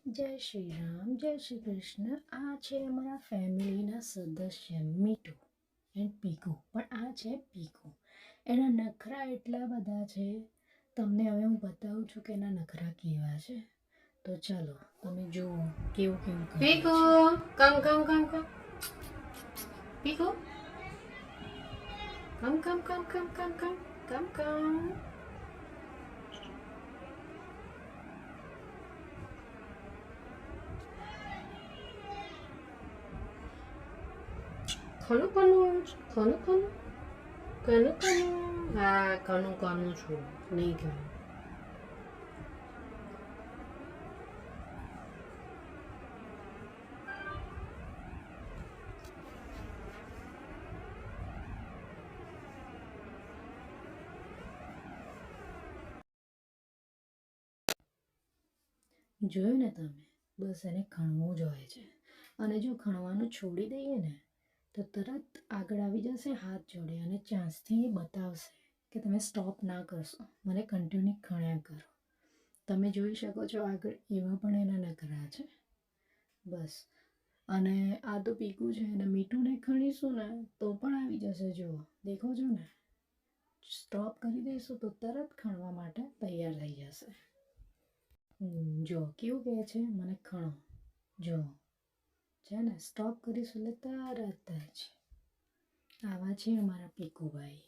જય શ્રી રામ, જય શ્રી કૃષ્ણ. આ છે અમારા ફેમિલીના સદસ્ય મીઠું એન્ડ પીકુ. પણ આ છે પીકુ. એના નખરા એટલા બધા છે. તમને હવે હું બતાવું છું કે એના નખરા કેવા છે. તો ચાલો તમે જુઓ કેવું કેવું કરે પીકુ છે. કમ પીકુ કમ કનું હા કનું છું નહીં કહેવાય. જોયું ને તમે, બસ એને ખણવું જ હોય છે. અને જો ખણવાનું છોડી દઈએ ને તો તરત આગળ આવી જશે હાથ જોડે અને ચાંસથી બતાવશે કે તમે સ્ટોપ ના કરશો, મને કન્ટિન્યુ ખણ્યા કરો. તમે જોઈ શકો છો આગળ એવા પણ એના નખરા છે. બસ. અને આ તો પીકું છે અને મીઠુંને ખણીશું ને તો પણ આવી જશે. જુઓ, દેખો છો ને, સ્ટોપ કરી દઈશું તો તરત ખણવા માટે તૈયાર થઈ જશે. જો કેવું કહે છે, મને ખણો. જો છે ને, સ્ટોપ કરીશું એટલે તરત જ. આવા છે અમારા પીકુભાઈ.